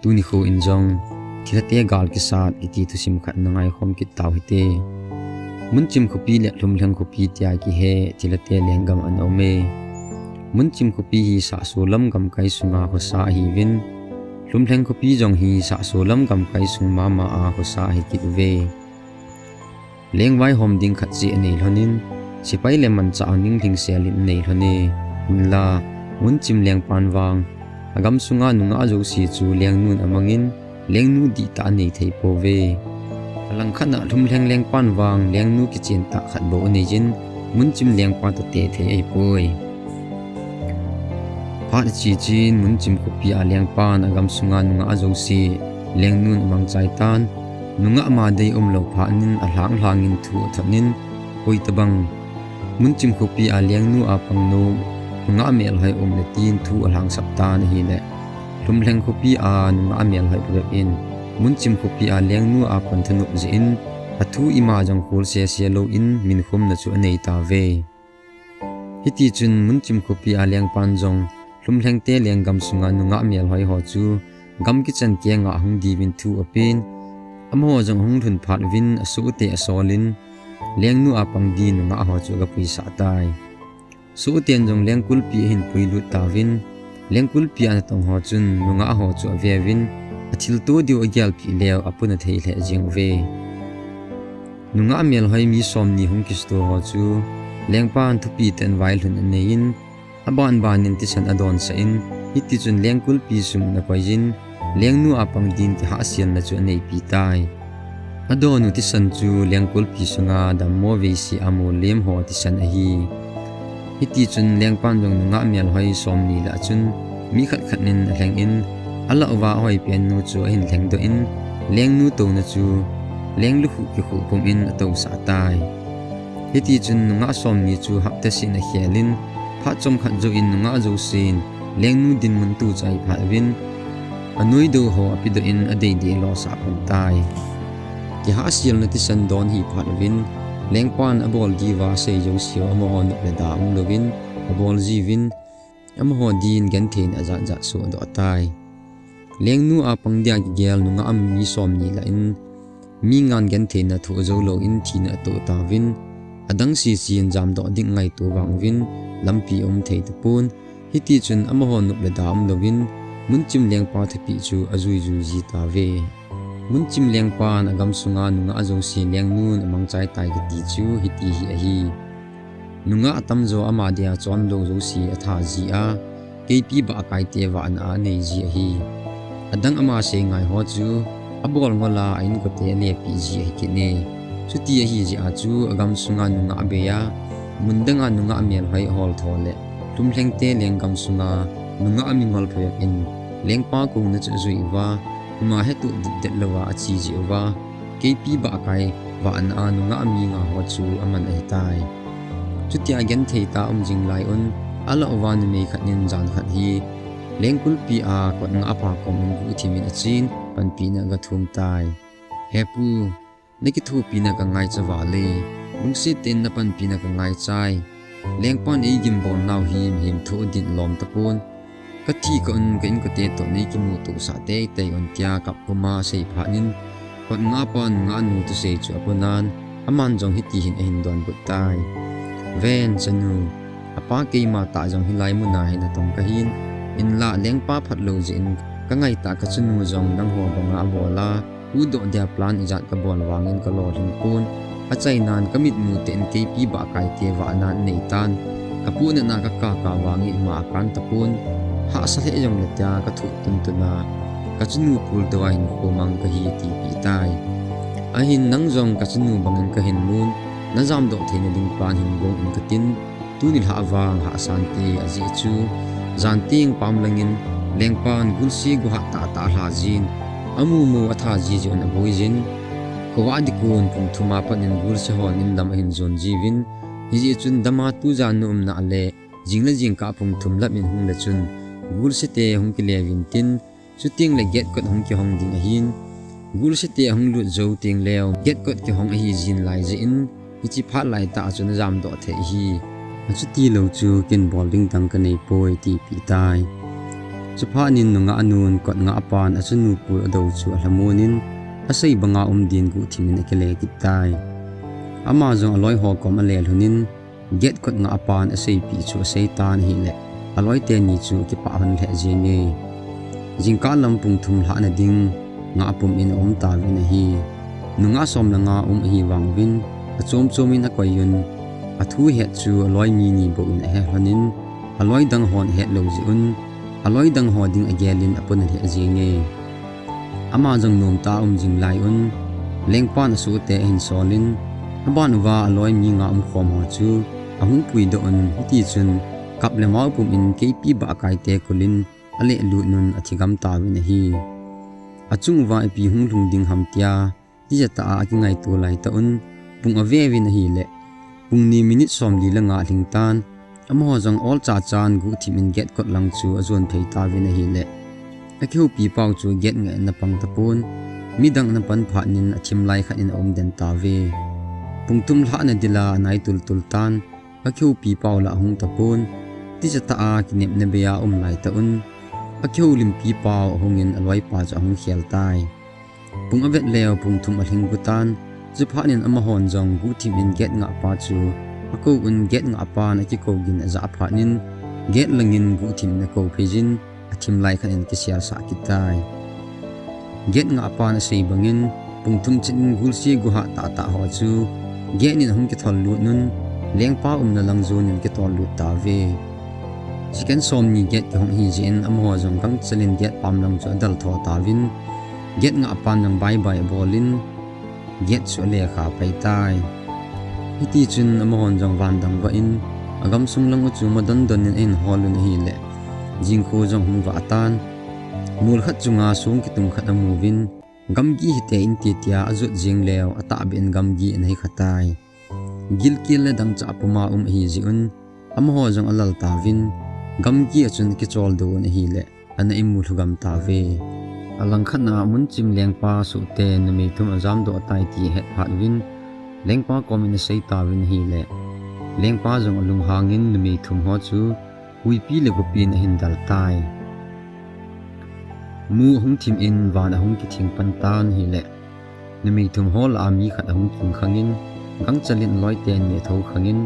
tu ni khu in jong thilate gal ki sat iti tu sim khat nangai khom ki taw hite munchim khopi le hlumhleng khopi tia ki he thilate lenggam an ome munchim khopi hi sa solam gam kai sunga ho sa hi win hlumhleng khopi jong hi sa solam gam kai sung mama a ho sa hi ki ve lengwai hom ding khat chi nei lonin sipai le man cha ning thing selin nei lone la munchim leng panwang agam sunga nunga jo si chu leng nun amangin leng nu di ta nei thei po ve alang khana hlumhleng leng panwang leng nu ki chen ta khat bo nei jin munchim leng pa ta te thei ai poi phat chi chin munchim khopi a leng pan agam sunga nunga jo si leng nun amang chai tan nunga ma dei lo pha nin a hlang hlangin thu thanin hoi tabang munchim khopi a leng nu a pang no nga mel hai le tin thu a hlang sapta ni hi le hlumhleng khopi a nga mel hai pek in munchim khopi a leng nu a pan thanu je in athu ima jang khol se se lo in min khom na chu nei ta ve hiti chun munchim khopi a leng pan jong hlumhleng te leng gam sunga nga mel hai ho chu gam ki chan ke nga hung di win thu apin amo jong hung thun phat win asu te asolin leng nu apang di nga ho chu ga pui sa tai su ten jong leng kul pi hin pui lu ta win leng kul pi an tong ho chun nga ho chu ve win athil to dio agyal pi lew apuna thei le jing ve nunga mel hoi mi som ni hung kisto ho chu leng pan thu pi ten vai hlun nein aban banin ti san adon sa in hiti chun leng kul pi sum na poijin leng nu apang din ti ha sian na chu nei pi tai adonu ti san chu leng kul pi sunga da mo ve si amu lem ho ti san a hi hiti chun leng pan jong nga mel hoi som ni la chun mi khat khat nin leng in ala wa hoi pen nu chu hin leng do in leng nu to na chu leng lu hu ki hu pum in to sa tai hiti chun nga som ni chu hap ta sin a helin pha chom khat jo in nga jo sin leng nu din mun tu chai pha win anui do ho apido in adei de lo sa pon tai ki ha sial na ti san don hi pha win lengpan abol diwa sei jo sio amo on le dam lovin abol jiwin amo din gan thein aja ja so do tai lengnu apang dia ki gel nu nga am mi som ni la in mi ngan gan thein na thu zo lo in thina to ta win adang si sin jam do ding ngai to wang win lampi thei tu pun hiti chun amo hon le dam lovin munchim lengpa thepi chu azui ju ji ta ve munchim lengpa agam sunga nunga ajo si leng nun amang chai tai ki ti chu hiti hi a hi nunga atam zo ama dia chon lo zo si atha ji a kp ba kai te wa an a nei ji a hi adang ama se ngai ho chu abol ngola ain ko te le pi ji hi ki ne chu ti hi ji a chu agam sunga nunga be ya mundanga nunga mel hai hol thole tumhleng te leng gam sunga nunga ami ngol phe in lengpa ko na chu zui wa ma hetu dit lawa achi ji wa kp ba kai wa an anu nga mi nga ho chu aman ai tai chutia gen thei ta jing lai on ala wan me khanin jan khat hi lengkul pi a ko nga apa ko min gu thimin achin pan pi na ga thum tai hepu neki thu pi na ka ngai chawa le lungsi ten na pan pi na ka ngai chai lengpan e gim bon naw him thu din lom tapon kathi kon kain ko te to nei ki mu tu sa te te on tia kap kuma sei phanin kon nga pan nga nu tu sei chu apunan aman jong hiti hin hin don but tai ven chanu apa ke ma ta jong hilai mu na hin atong ka hin in la leng pa phat lo jin ka ngai ta ka chunu jong nang ho banga bola u do dia plan ijat ka bol wangin ka lo hin pun achai nan kamit mu ten kp ba kai te wa na nei tan kapuna na ka wangi ma kan tapun ha sa he jong le tia ka thu tun tuna ka chunu pul dawain ko mang ka hi ti pi tai a hin nang jong ka chunu bangin ka hin mun na jam do thein ding plan hin gong in ka tin tu ni ha wang ha santi aji chu jan ting pam langin lengpan gulsi gu ha ta hla jin amu mu atha ji jon a boijin ko wa di kun pum thuma panin gul se hon in dam hin zon jiwin hi chun dama tu jan num na le jingla jing ka pum thum lap in hung le chun gul se te hung ki le win tin chu ting le get kot hung ki hong ding a hin gul se te hung lu zo ting leo get kot ki hong a hi jin lai je in hi chi phat lai ta chun jam do the hi chu ti lo chu kin bowling tang ka nei poi ti pi tai chupanin nunga anun kot nga apan asunu pu ado chu alamunin asei banga din gu thimin ekele kitai ama jong aloi ho kom alel hunin get kot nga apan asei pi chu sei tan hi le aloi te ni chu ki pa han le jenge jingka lampung thum hla na ding nga apum in ta vin hi nunga som na nga hi wangwin achom chomin a koyun athu he chu aloi mi ni bo in he hanin aloi dang hon he lo ji un aloi dang ho ding agelin apun he jenge ama jong nom ta jing lai un lengpa na su te hin solin aban wa aloi mi nga khom ho chu ahung pui do on ti chun kap le mau pum in kp ba kai te kulin ale lu nun athigam ta win hi achung wa pi hung lung ding ham tia ti jata a ki ngai tu lai ta un pung ave win hi le pung ni minute som li la nga ling tan amo jong all cha chan gu thimin get kot lang chu azon thei ta win hi le akhu pi pau chu get nge na pang tapun midang na pan pha nin athim lai khan in om den ta ve pungtum hla na dila nai tul tul tan akhu pi pau la hung tapun ti jata a kinep na beya lai ta un akhu lim pi pau hungin alwai pa cha hung khel tai pung avet leo pungtum aling gutan juphanin ama hon jong gu thimin get nga pa chu ako un get nga pa na ki ko gin za phanin get langin gu thim na ko phejin athim lai khan in ki sial sa kitai get nga pa na sei bangin pungtum chin gulsi gu ha ta ta ho chu get nin hum ki thol lu nun lengpa na lang zon in ki tol lu ta ve chicken som ni get ki hong hi jin amo jong kang chalin get pam lang chu dal tho ta win get nga pa nang bye bye bolin get chu le kha pai tai hiti chun amo hon jong van dang ba in agam sung lang chu madan don in holun hi le jingkho jong hung wa tan mul khat chunga sung ki tum khat amu win gamgi hite in ti tia azut jing leo ata bin gamgi in hi khatai gil kil le dang cha puma hi ji un am ho jong alal ta win gamgi achun ki chol do ne hi le ana imu thugam ta ve alang khana mun chim leng pa su te na mi thum azam do tai ti het phat win leng pa komin sei ta win hi le leng pa jong alung hangin na mi thum ho chu ui pi le go pin hin dal tai mu hung thim in van hung ki thing pan tan hi le nimi thum hol ami khat hung king khangin gang chalin loi ten me tho khangin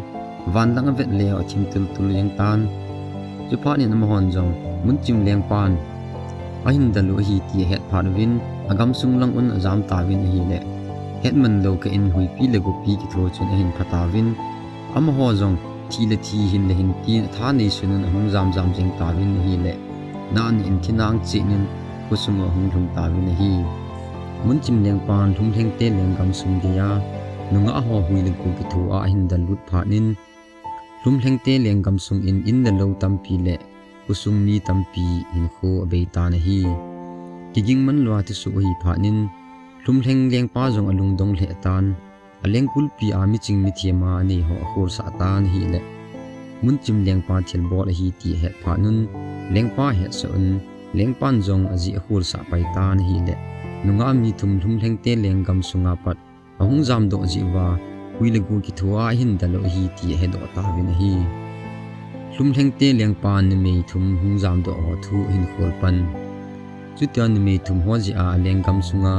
van lang vet le o thim tul tul yang tan chupa ni nam hon jong mun chim leng pan ahin dalu hi ti het phar win agam sung lang un azam ta win hi le het man lo ka in hui pi le go pi ki tho chun hin phata win am ho jong thi le thi hin le hin ti tha nei sunun hung jam jam jing ta win hi le nan in thinang chi nin kusung hung thum ta win hi mun chim leng pan thum theng te leng gam sung dia nunga ho hui le ku ki thu a hin dal lut pha nin thum theng te leng gam sung in the lo tam pi le kusung mi tam pi in kho be ta na hi kiging man lwa ti su hi pha nin thum theng leng pa jong alung dong le tan aleng kul pi a mi ching mi thiama ani ho khor sa tan hi le mun chim leng pa thil bol hi ti he pha nun leng pa he sa un leng pan jong aji khur sa pai tan hi le nunga mi thum theng te leng gam sunga pat ahung jam do ji wa huile gu ki thua hin dalo hi ti he do ta win hi thum theng te leng pan ni me thum hung jam do ho thu hin khol pan chu ta ni me thum ho ji a leng gam sunga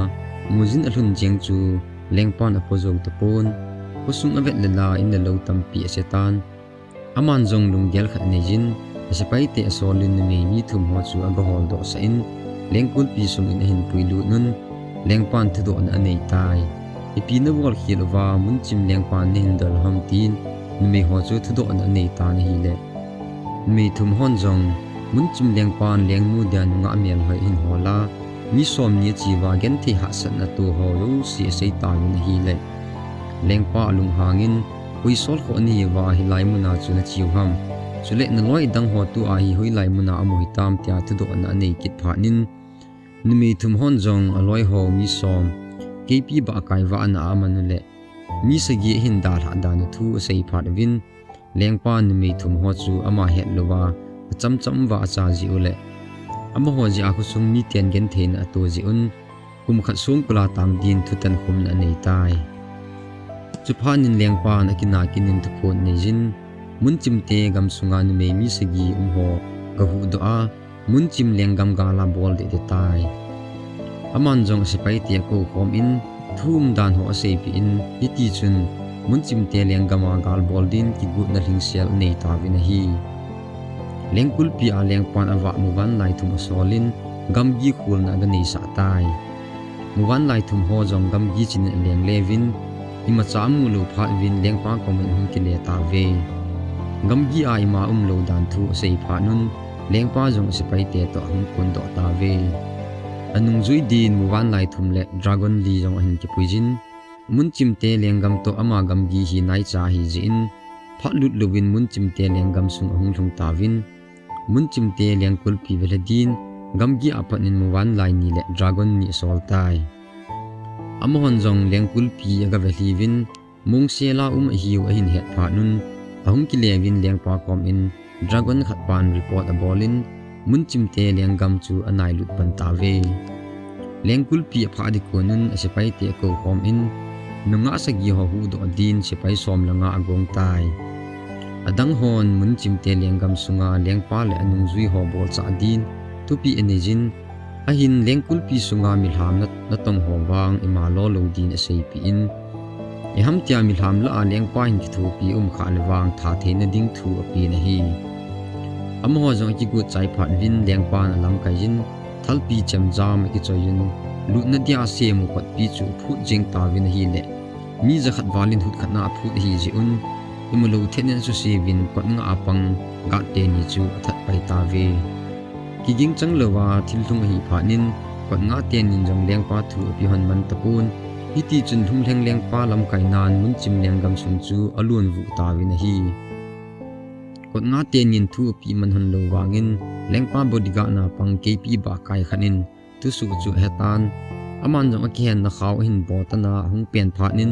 mujin alhun jeng chu leng pan apo jong ta pon kusung avet le la in the lo tam pi setan aman jong lung gel khat ne jin asipai te asolin ni me mi thum ho chu aga hol do sa in lengkul pi sung in hin puilu nun lengpan thudo an anei tai ipi na wal khilwa mun chim lengpan ne hin dal ham tin me ho chu thudo an anei ta ni hi le me thum hon jong mun chim lengpan leng mu dan nga mel hoi in hola mi som ni chi wa gen thi ha san na tu ho lu si sei ta ni hi le lengpa lung hangin hui sol kho ni wa hi lai mu na chu na chiu ham chule na loi dang ho tu a hi hui lai mu na amu hi tam tia thudo an anei kit pha nin nimi thum hon jong aloi ho mi som kp ba kai wa na amanu le mi sagi hin da ha da nu thu sei phat win lengpa nimi thum ho chu ama het lowa cham cham wa cha ji ule ama ho ji a khu sung mi ten gen thein a to ji un kum khat sung kula tang din thu tan khum na nei tai chu phanin lengpa na kina kinin thu phon nei jin mun chimte gam sunga nu me mi sagi ho ga hu do a mun chim lenggam gala bol de tai aman jong sipai te ko khom in thum dan ho se pi in iti chun mun chim te lenggama gal bol din ki gut na hlingsel nei ta vin hi lengkul pi a lengpan awa muwan lai thum solin gamgi khul na ga nei sa tai muwan lai thum ho jong gamgi chin leng levin ima chamu lo pha vin lengpa komen hum ki le ta ve gamgi a ima lo dan thu sei pha nun lengpa jong sipai te to hum kun do ta ve anung zui din muwan lai thum le dragon li jong hin ki puijin mun chim te lenggam to ama gamgi hi nai cha hi jin phat lut lovin mun chim te lenggam sung hung thung ta vin mun chim te lengkul pi veladin gamgi apanin muwan lai ni le dragon ni sol tai amon jong lengkul pi aga velivin mung sela hiu a hin het pha nun ahung ki levin lengpa kom in dragon khat pan report a bolin mun chim te lenggam chu anai lut pan ta ve lengkul pi pha di konun asipai te ko kom in nunga sagi ho hu do din sipai som langa agong tai adang hon mun chim te lenggam sunga lengpa le anung zui ho bol cha din tupi enejin ahin lengkul pi sunga milham na tong ho wang ima lo lo din sei pi in e ham tia milham la lengpa hin ki thu pi kha le wang tha the na ding thu api na hi amho jong ki gu chai phat vin lengpa na lam kai jin thalpi chem jam ki choyun lu na dia se mu pat pi chu phut jing ta vin hi le mi za khat walin hut khat na phut hi ji un imulo thenen su se vin pat nga apang ga te ni chu that pai ta ve ki ging chang lowa thil thung hi pha nin pat nga te nin jong lengpa thu pi hon man tapun hiti chun thum leng lengpa lam kai nan mun chim lenggam sun chu alun vu ta vin hi kot nga te nin thu pi man hon lo wangin lengpa bodiga na pang kp ba kai khanin tu su chu hetan aman jong akian na khaw hin botana hung pen pha nin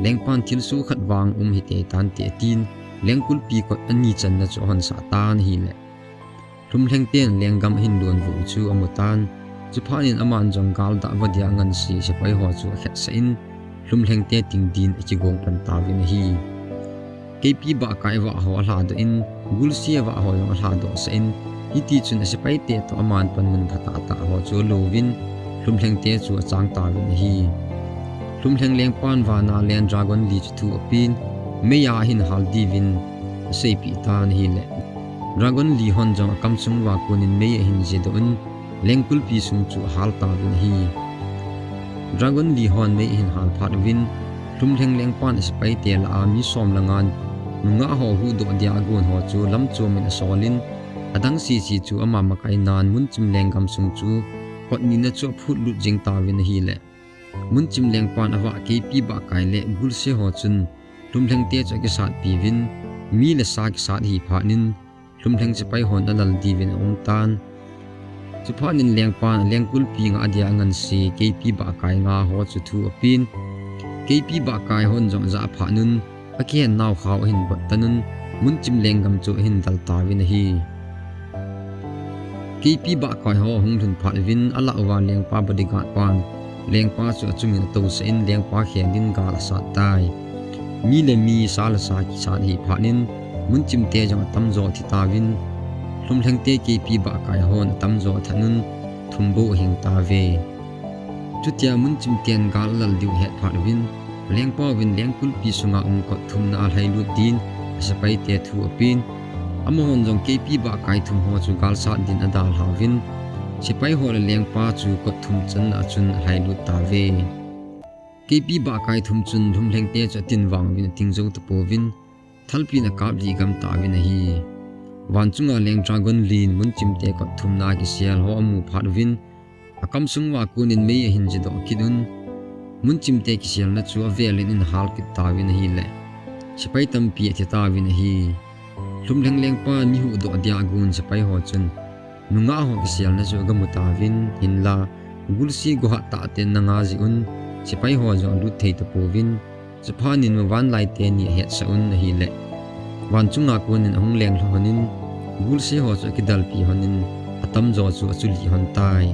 lengpan thil su khat wang hi te tan te tin lengkul pi kot ani chan na chu hon sa tan hi le thum leng ten lenggam hin don vu chu amutan chu phanin aman jong gal da wadia ngan si se pai ho chu khet sa in thum leng te ting din chi gong pan ta vin hi kp ba kai wa ho hla do in gulsia wa ho yong hla do sa in iti chun se pai te to aman pan mun phata ta ho chu lovin thum leng te chu chang ta vin hi thum leng leng pan wa na len dragon li chu thu apin meya hin haldi vin sei pi tan hi le dragon li hon jong kam chung wa kunin meya hin je do un lengkul pi sung chu hal ta vin hi dragon li hon me hin hal phat vin thum leng leng pan se pai te la mi som langan nunga ho hu do dia gun ho chu lam chu min solin adang si chu ama makai nan mun chim lenggam sung chu pot ni na chu phut lut jing ta vin hi le mun chim leng pan awa kp ba kai le gul se ho chun thum leng te cha ki sat pi vin mi le sa ki sat hi pha nin thum leng se pai hon alal di vin ong tan chu pha nin leng pan lengkul pi nga dia ngan si kp ba kai nga ho chu thu apin kp ba kai hon jong za pha nun akian naw khaw hin bot tanun mun chim lenggam chu hin dal ta vin hi kp ba kai ho hung thun pha vin ala wa lengpa bodyguard pan lengpa chu chumin to se in lengpa khian din gal sa tai mi le mi sal sa ki sa hi pha nin mun chim te jong tam zo thi ta vin thum leng te kp ba kai hon tam zo thanun thumbo hing ta ve chutia mun chim ten gal lal diu het pha vin lengpa win lengkul pi sunga ko thumna alhai lut din asapai te thu apin amon jong kp ba kai thum ho chu gal sa din adal havin sipai ho lengpa chu ko thum chan a chun alhai lut ta ve kp ba kai thum chun thum leng te cha tin wang win tingzo ta povin thalpi na kap li gam ta win hi wan chunga leng dragon lin mun chim te ko thumna ki sial ho amu phat win akam sungwa kunin me hin je do kidun mun chim te ki sial na chu avelin in hal ki ta win hi le sipai tam pi thi ta win hi lum leng leng pa mi hu do dia gun sipai ho chun nunga ho ki sial na chu gamu ta win hin la gulsi go ha ta ten na nga ji un sipai ho jo lu thei ta povin chaphanin wan lai te ni het sa un hi le wan chunga kunin hung leng hlonin gulsi ho chu ki dal pi honin atam zo chu achuli hon tai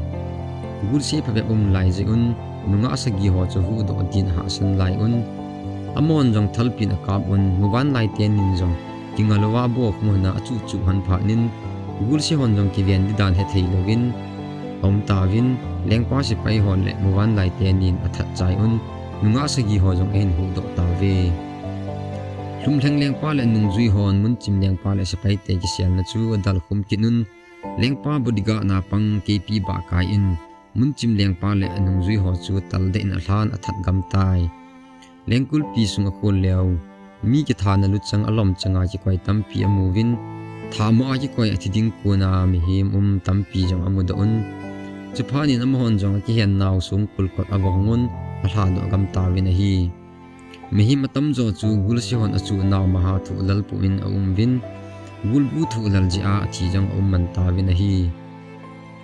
gulsi phabe lai ji un nunga sagi ho chu hu do din ha san lai un amon jong thalpin akap un muwan lai ten nin jong kingalowa bo mo na chu chu han pha nin gul si hon jong ki vian di dan he thei lovin om tawin lengpa si pai hon le muwan lai tenin athat chai un nunga sagi ho jong en hu do ta ve lum thleng lengpa le nung zui hon mun chim lengpa le si pai te ki sial na chu dal khum kinun lengpa bodiga na pang kp ba kai in mun chim lengpa le anung zui ho chu tal de in hlan athat gam tai lengkul pi sunga khol leo mi ki thana lu chang alom changa ki koi tampi amovin thamo a ki koi athiding kuna mi him tampi jong amuda un chuphani namhon jong ki hian naw sung kulkot awongun alhado gam tawin hi mi hi matam zo chu gul si hon achu naw maha thu lal pu in vin gul bu thu lal ji a thi jong man tawin hi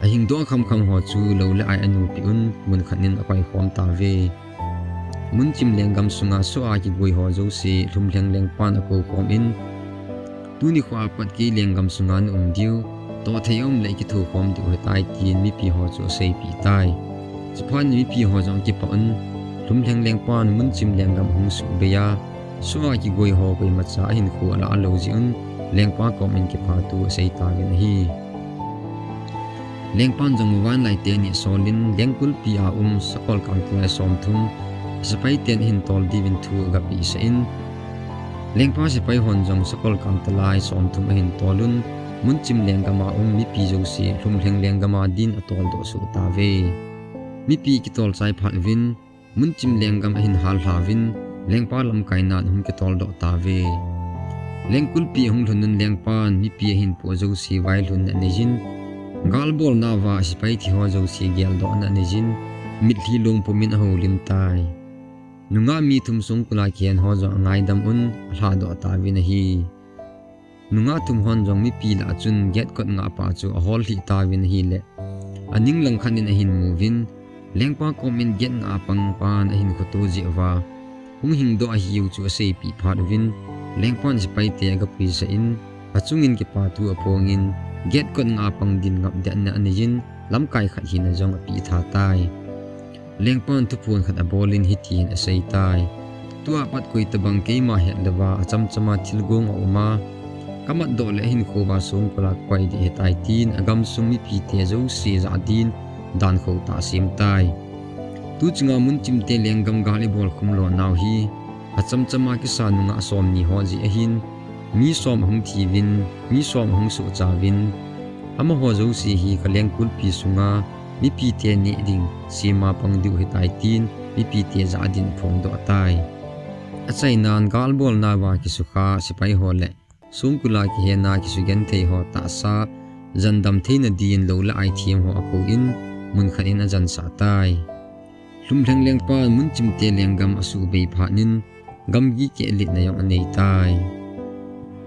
a hing do kham ho chu lo le ai anu pi un mun khanin apai khom ta ve mun chim lengam sunga so a ki goi ho zo si lum leng pan ko khom in tu ni khwa pat ki lengam sunga nu diu to theyom le ki thu khom du tai tin mi pi ho cho sei pi tai chiphan mi pi ho jong ki pa un lum leng pan mun chim lengam hung su be ya so a ki goi ho koi ma cha hin khu ala lo ji un lengpa kom in ki pa tu sei ta gen hi lengpan jong wan lai te ni solin lengkul pi a sakol kam tlai som thum sapai ten hin tol divin thu ga pi sa in lengpa sapai hon jong sakol kam tlai som thum hin tolun mun chim lengama mi pi jo si hlum lengama din atol do su ta ve mi pi ki tol chai phal vin mun chim lengam hin hal havin lengpa lam kaina hum ki tol do ta ve lengkul pi hung thunun lengpan mi pi hin po jo si vai lun na nejin galbol na wa sipai thi ho jo si gel do na nejin mit hi long pomin ho lim tai nunga mi thum sung kula kian ho jo ngai dam un hla do ta win hi nunga tum hon jong mi pi la chun get kot nga pa chu a hol hi ta win hi le aning lang khanin a hin movin lengpa komin get nga pang pan a hin khoto ji wa hung hing do a hiu chu a sei pi phat win lengpan sipai te ga pi sa in achungin ki pa tu apongin get kon nga pang din ngap de na anijin lam kai khat hin jong pi tha tai lengpon tu phun khat abolin hitin asai tai tua pat koi tabang ke ma het lewa acham chama thilgong oma kamat do le hin khowa sung kula kwai di hetai tin agam sumi pi te zo si za din dan kho ta sim tai tu chinga mun chim te lenggam gali bol khum lo naw hi acham chama ki sanunga som ni ho ji ahin mi som hung thivin mi som hung su chawin ama ho zo si hi kaleng kul pi sunga mi pi te ni ding sima pang du hetai tin mi pi te za din phong do tai achai nan gal bol na wa ki sukha sipai ho le sungkula ki hena ki sugen thei ho ta sa jandam theina din lo la ai thiam ho ko in mun khanin a jan sa tai lum leng pa mun chim te lenggam asu be pha nin gam gi ke lit na yong anei tai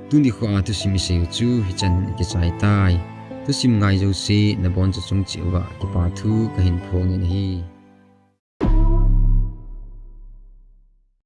tuni khwa tu simi se chu hi chan ki chai tai tu sim ngai jo se na bon chu chung chiwa ki pa thu ka hin phong in hi